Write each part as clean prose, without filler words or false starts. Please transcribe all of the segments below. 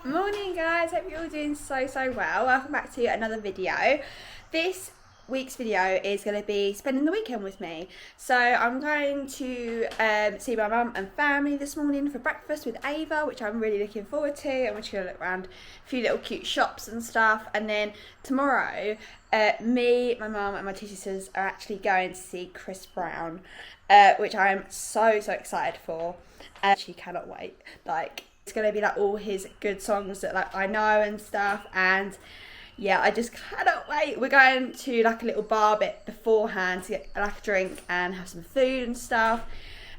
Morning guys, hope you're all doing so well. Welcome back to another video. This week's video is going to be spending the weekend with me. So I'm going to see my mum and family this morning for breakfast with Ava, which I'm really looking forward to. And we're just going to look around a few little cute shops and stuff. And then tomorrow, me, my mum and my two sisters are actually going to see Chris Brown, which I am so excited for. And she cannot wait. It's going to be like all his good songs that I know and stuff, and yeah, I just cannot wait. We're going to like a little bar bit beforehand to get like a drink and have some food and stuff,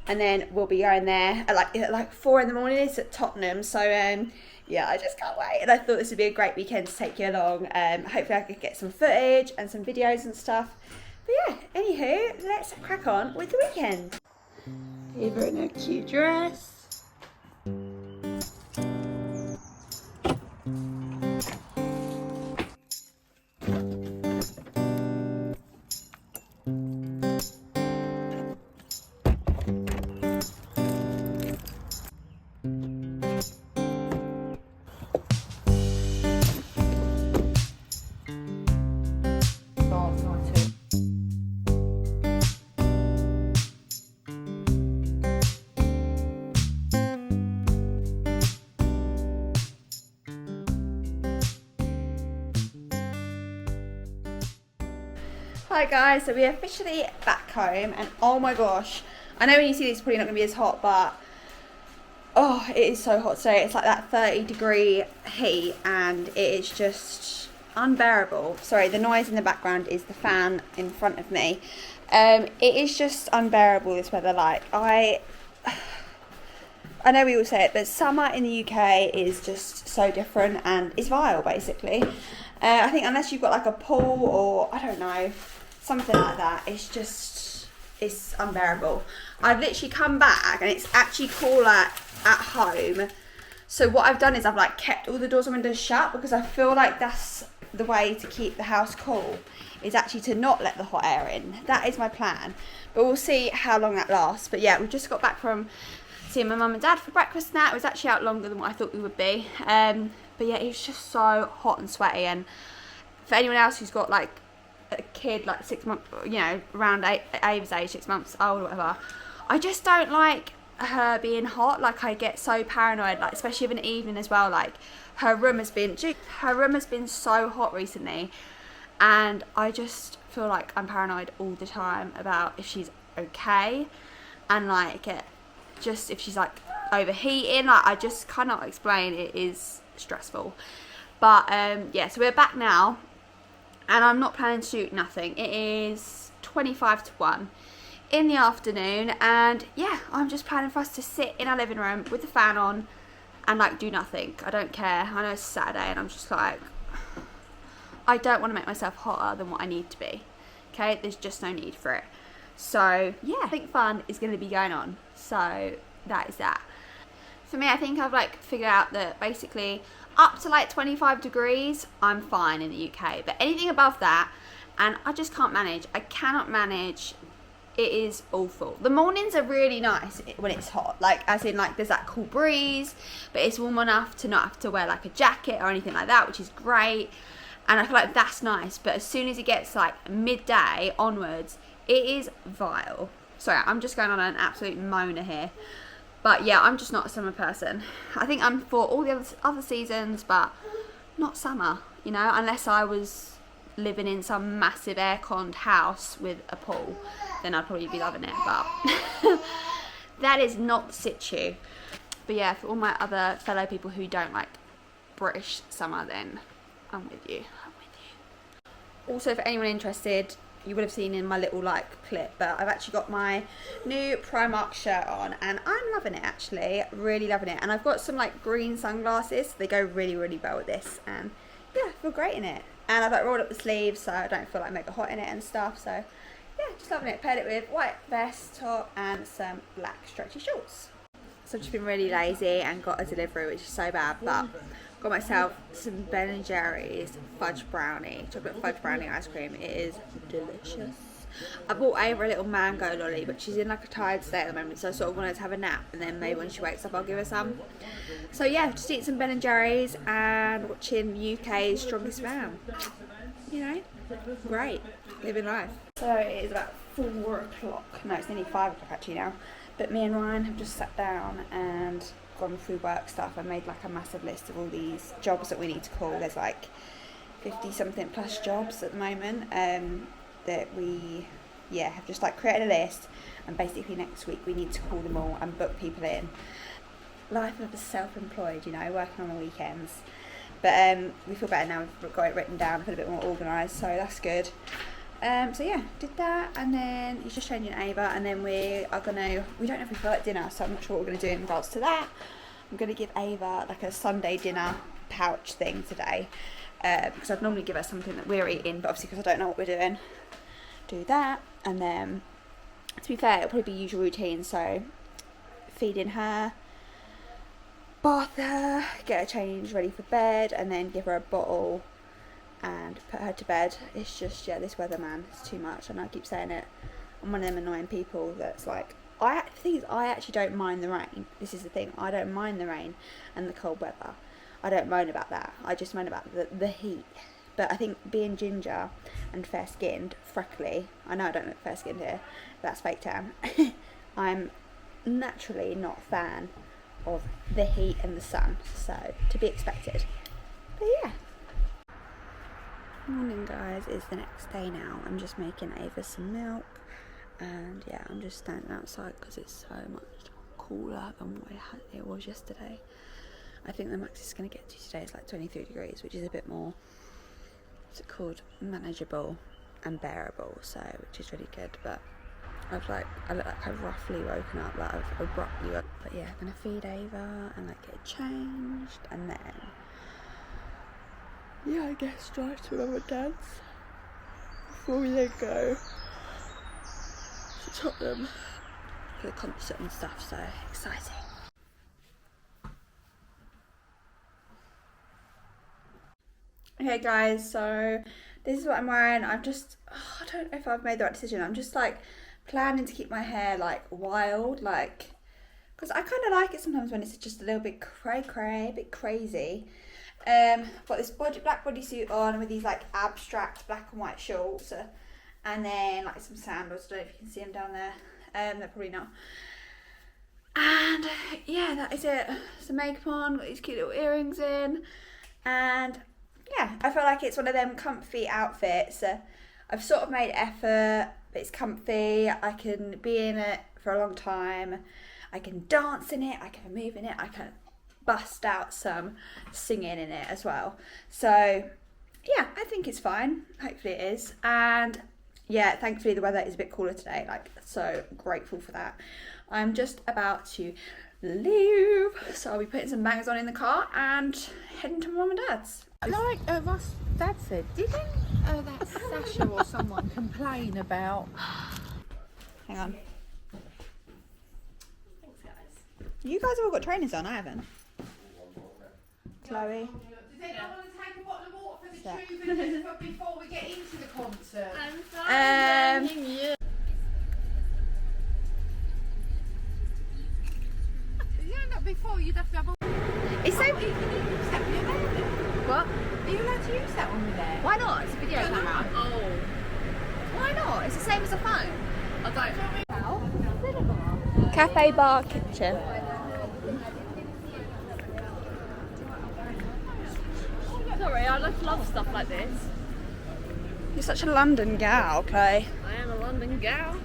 and then we'll be going there at like 4 in the morning. It's at Tottenham, so yeah, I just can't wait, and I thought this would be a great weekend to take you along. Hopefully I could get some footage and some videos and stuff, but yeah, anywho, let's crack on with the weekend. Eva in a cute dress. Hi guys, so we're officially back home, and oh my gosh, I know when you see this it's probably not going to be as hot, but oh, it is so hot today. It's like that 30-degree heat and it is just unbearable. Sorry, the noise in the background is the fan in front of me. It is just unbearable, this weather. I know we all say it, but summer in the UK is just so different and it's vile basically. I think unless you've got like a pool or I don't know, something like that, it's unbearable. I've literally come back and it's actually cooler at home. So what I've done is I've like kept all the doors and windows shut, because I feel like that's the way to keep the house cool, is actually to not let the hot air in. That is my plan, but we'll see how long that lasts. But yeah, we just got back from seeing my mum and dad for breakfast now. It was actually out longer than what I thought we would be. But yeah, it was just so hot and sweaty. And for anyone else who's got like a kid like 6 months, you know, around Ava's age, 6 months old or whatever, I just don't like her being hot. Like I get so paranoid, like especially in the evening as well. Like her room has been so hot recently, and I just feel like I'm paranoid all the time about if she's okay, and like just if she's like overheating. Like I just cannot explain. It is stressful. But yeah, so we're back now, and I'm not planning to do nothing. It is 25 to 1 in the afternoon, and yeah, I'm just planning for us to sit in our living room with the fan on and like do nothing. I don't care. I know it's Saturday and I'm just like, I don't want to make myself hotter than what I need to be. Okay, there's just no need for it. So yeah, I think fun is going to be going on. So that is that. For me, I think I've like figured out that basically up to like 25 degrees, I'm fine in the UK. But anything above that, and I just can't manage. I cannot manage. It is awful. The mornings are really nice when it's hot. Like, as in, like, there's that cool breeze, but it's warm enough to not have to wear like a jacket or anything like that, which is great. And I feel like that's nice. But as soon as it gets like midday onwards, it is vile. Sorry, I'm just going on an absolute moaner here. But yeah, I'm just not a summer person. I think I'm for all the other seasons, but not summer, you know, unless I was living in some massive air-conned house with a pool, then I'd probably be loving it, but that is not the situ. But yeah, for all my other fellow people who don't like British summer, then I'm with you. Also, for anyone interested, you would have seen in my little like clip, but I've actually got my new Primark shirt on and I'm loving it, actually really loving it. And I've got some like green sunglasses, so they go really well with this, and yeah, I feel great in it. And I've like rolled up the sleeves so I don't feel like mega hot in it and stuff. So yeah, just loving it. Paired it with white vest, top and some black stretchy shorts. So I've just been really lazy and got a delivery, which is so bad, but got myself some Ben & Jerry's fudge brownie, chocolate fudge brownie ice cream. It is delicious. I bought Ava a little mango lolly, but she's in like a tired state at the moment, so I sort of wanted to have a nap, and then maybe when she wakes up I'll give her some. So yeah, just eating some Ben and Jerry's and watching UK's Strongest Man. You know, great, living life. So it is about 4 o'clock. No, it's nearly 5 o'clock actually now. But me and Ryan have just sat down and gone through work stuff. I made like a massive list of all these jobs that we need to call. There's like 50 something plus jobs at the moment that we have just like created a list, and basically next week we need to call them all and book people in. Life of a self-employed, you know, working on the weekends. But we feel better now, we've got it written down, I feel a bit more organised, so that's good. So yeah, did that, and then he's just changing Ava, and then we don't know if we've got dinner, so I'm not sure what we're going to do in regards to that. I'm going to give Ava like a Sunday dinner pouch thing today, because I'd normally give her something that we're eating, but obviously because I don't know what we're doing, do that. And then, to be fair, it'll probably be usual routine, so feeding her, bath her, get her changed, ready for bed, and then give her a bottle and put her to bed. It's just, this weather, man, it's too much. And I keep saying it, I'm one of them annoying people that's like, the thing is, I actually don't mind the rain. This is the thing, I don't mind the rain and the cold weather. I don't moan about that. I just moan about the heat. But I think being ginger and fair-skinned, freckly, I know I don't look fair-skinned here, that's fake tan. I'm naturally not a fan of the heat and the sun, so to be expected. But yeah. Morning guys, it's the next day now. I'm just making Ava some milk, and yeah, I'm just standing outside because it's so much cooler than what it was yesterday. I think the max it's going to get to today is like 23 degrees, which is a bit more, what's it called, manageable and bearable, so which is really good. But I look like I've roughly woken up, like I've abruptly woke. But yeah, I'm gonna feed Ava and like get changed, and then I guess drive to Mum and Dad's before we then go to Tottenham for the concert and stuff. So exciting. Okay guys, so this is what I'm wearing. I don't know if I've made the right decision. I'm just like planning to keep my hair like wild, like, because I kind of like it sometimes when it's just a little bit cray, a bit crazy. I've got this black bodysuit on with these like abstract black and white shorts, and then like some sandals. I don't know if you can see them down there. They're probably not. And yeah, that is it. Some makeup on, got these cute little earrings in, and yeah, I feel like it's one of them comfy outfits. I've sort of made effort, but it's comfy. I can be in it for a long time. I can dance in it. I can move in it. I can bust out some singing in it as well. So yeah, I think it's fine. Hopefully it is. And yeah, thankfully the weather is a bit cooler today. Like, so grateful for that. I'm just about to leave, so I'll be putting some bangers on in the car and heading to Mum and Dad's. Like Ross Dad said, didn't that Sasha or someone complain about? Hang on. Thanks, guys. You guys have all got trainers on, I haven't. Chloe. Does anyone want to take a bottle of water for the tube before we get into the concert? Yeah, not before. You'd have to have a... It's so... You can use that when you're there. What? Are you allowed to use that when we're there? Why not? It's a video camera. Oh. Why not? It's the same as a phone. I don't... Cafe, bar, kitchen. Sorry, I love stuff like this. You're such a London gal, Chloe. I am a London gal.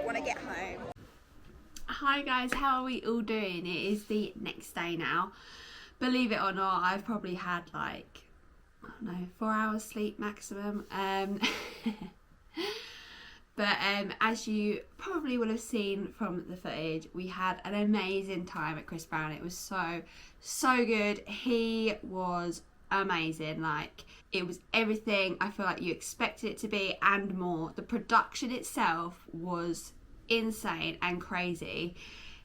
want to get home. Hi guys, how are we all doing? It is the next day now. Believe it or not, I've probably had like, I don't know, 4 hours sleep maximum. But as you probably will have seen from the footage, we had an amazing time at Chris Brown. It was so good. He was amazing. Like, it was everything I feel like you expected it to be and more. The production itself was insane and crazy.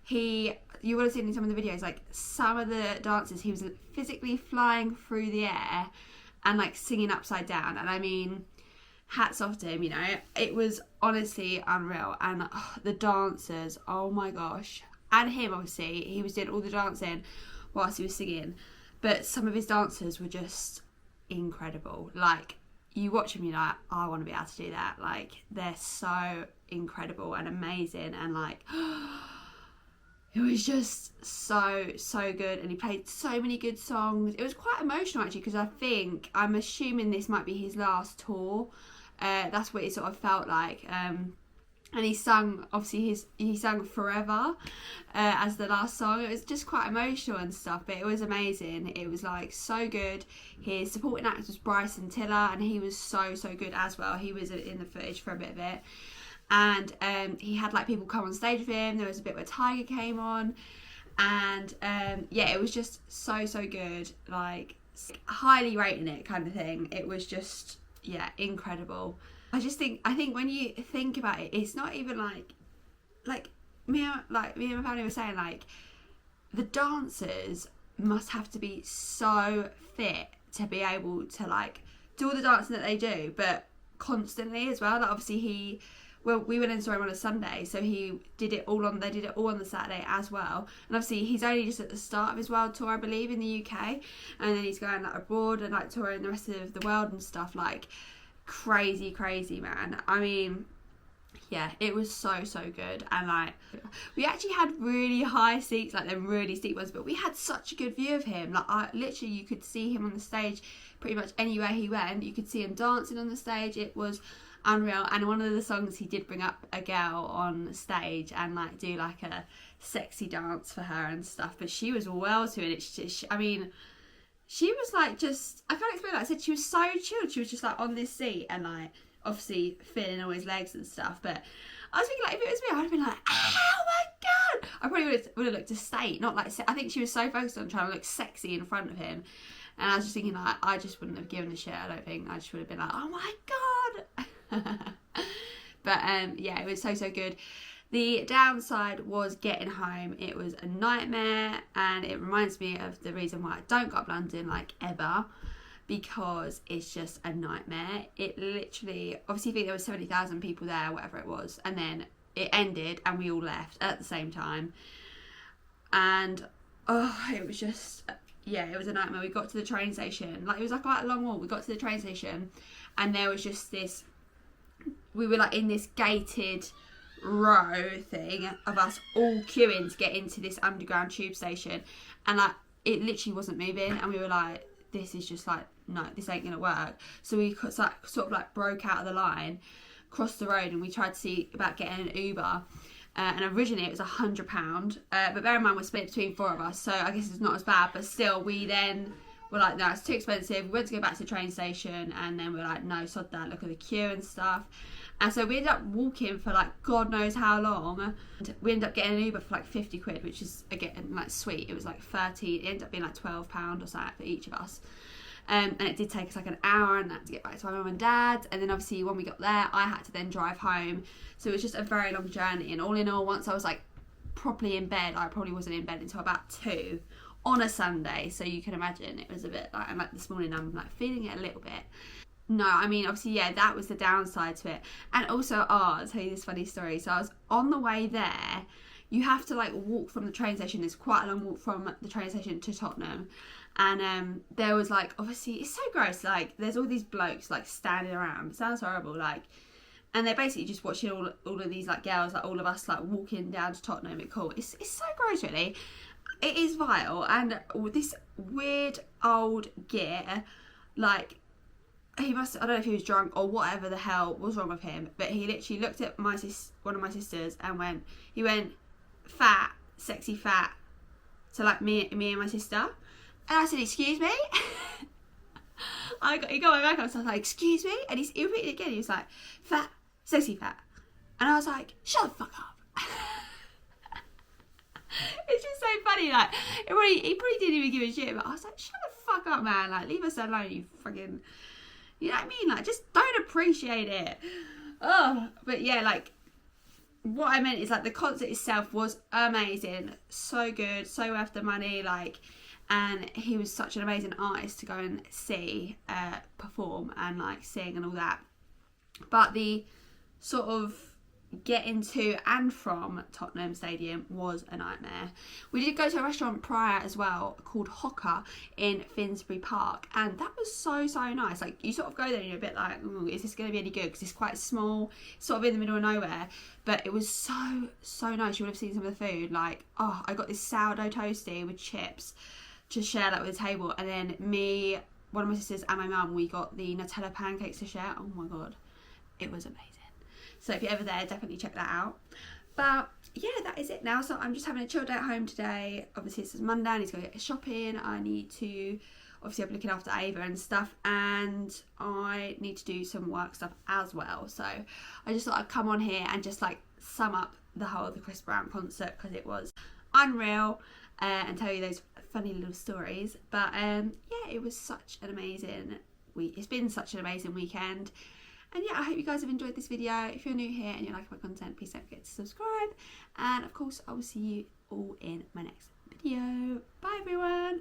You would have seen in some of the videos, like some of the dances, he was physically flying through the air and like singing upside down. And I mean, hats off to him, you know. It was honestly unreal. And the dancers, oh my gosh. And him, obviously, he was doing all the dancing whilst he was singing. But some of his dancers were just incredible. Like, you watch them, you're like, I want to be able to do that. Like, they're so incredible and amazing. And like, it was just so good. And he played so many good songs. It was quite emotional, actually, because I'm assuming this might be his last tour. That's what it sort of felt like. And he sung, obviously, he sang Forever as the last song. It was just quite emotional and stuff, but it was amazing. It was like so good. His supporting actor was Bryson Tiller, and he was so good as well. He was in the footage for a bit of it. And he had like people come on stage with him. There was a bit where Tiger came on, and yeah, it was just so good. Like, highly rating it kind of thing. It was just, yeah, incredible. I think when you think about it, it's not even like me and my family were saying, like, the dancers must have to be so fit to be able to like do all the dancing that they do, but constantly as well. Like, obviously we went and saw him on a Sunday, so they did it all on the Saturday as well. And obviously he's only just at the start of his world tour, I believe, in the UK, and then he's going like abroad and like touring the rest of the world and stuff. Like, crazy man. I mean, yeah, it was so good. And like, we actually had really high seats, like them really steep ones, but we had such a good view of him. Like, literally you could see him on the stage pretty much anywhere he went. You could see him dancing on the stage. It was unreal. And one of the songs, he did bring up a girl on stage and like do like a sexy dance for her and stuff, but she was well to it. It's just, I mean, she was like, just, I can't explain that. I said she was so chilled. She was just like on this seat and like obviously feeling all his legs and stuff. But I was thinking, like, if it was me, I would have been like, oh my god. I probably would have looked a state, not like, I think she was so focused on trying to look sexy in front of him. And I was just thinking, like, I just wouldn't have given a shit. I don't think. I just would have been like, oh my god. But yeah, it was so good. The downside was getting home. It was a nightmare, and it reminds me of the reason why I don't go up London like ever, because it's just a nightmare. It literally, obviously, I think there was 70,000 people there, whatever it was, and then it ended and we all left at the same time. And it was just, yeah, it was a nightmare. We got to the train station, like, it was like quite a long walk. We got to the train station and there was just this, we were like in this gated row thing of us all queuing to get into this underground tube station, and like, it literally wasn't moving, and we were like, this is just like, no, this ain't gonna work. So we sort of like broke out of the line, crossed the road, and we tried to see about getting an Uber. And originally it was £100, but bear in mind we're split between 4 of us, so I guess it's not as bad. But still, we then were like, no, it's too expensive. We went to go back to the train station, and then we were like, no, sod that, look at the queue and stuff. And so we ended up walking for like God knows how long. We ended up getting an Uber for like 50 quid, which is, again, like, sweet. It was like 30, it ended up being like £12 or something for each of us. And it did take us like an hour, and I had to get back to my mum and dad's. And then obviously when we got there, I had to then drive home. So it was just a very long journey. And all in all, once I was like properly in bed, I probably wasn't in bed until about 2 on a Sunday. So you can imagine it was a bit like, and like this morning I'm like feeling it a little bit. No, I mean, obviously, yeah, that was the downside to it. And also, I'll tell you this funny story. So I was on the way there. You have to like walk from the train station. It's quite a long walk from the train station to Tottenham. And there was like, obviously, it's so gross. Like, there's all these blokes like standing around. It sounds horrible. Like, and they're basically just watching all of these like girls, like all of us, like walking down to Tottenham. It's so gross, really. It is vile. And this weird old gear, like, he must, I don't know if he was drunk or whatever the hell was wrong with him, but he literally looked at one of my sisters and went fat, sexy fat, to like me and my sister. And I said, excuse me? He got my back up, so I was like, excuse me? And he repeated it again. He was like, fat, sexy fat. And I was like, shut the fuck up. It's just so funny, like, he probably didn't even give a shit, but I was like, shut the fuck up, man. Like, leave us alone, you fucking, you know what I mean? Like, just don't appreciate it. Oh, but yeah, like, what I meant is, like, the concert itself was amazing. So good, so worth the money, like, and he was such an amazing artist to go and see perform and, like, sing and all that. But the sort of getting to and from Tottenham Stadium was a nightmare. We did go to a restaurant prior as well called Hocker in Finsbury Park, and that was so nice. Like, you sort of go there and you're a bit like, ooh, is this going to be any good? Because it's quite small, sort of in the middle of nowhere, but it was so nice. You would have seen some of the food. Like, oh, I got this sourdough toasty with chips to share that with the table, and then me, one of my sisters and my mum, we got the Nutella pancakes to share. Oh my god, it was amazing. So if you're ever there, definitely check that out. But yeah, that is it now. So I'm just having a chilled out home today. Obviously it's Monday, I need to go get shopping. I need to, obviously I'm looking after Ava and stuff, and I need to do some work stuff as well. So I just thought I'd come on here and just like sum up the whole of the Chris Brown concert, because it was unreal, and tell you those funny little stories. But yeah, it was such an amazing week. It's been such an amazing weekend. And yeah, I hope you guys have enjoyed this video. If you're new here and you like my content, please don't forget to subscribe. And of course, I will see you all in my next video. Bye everyone.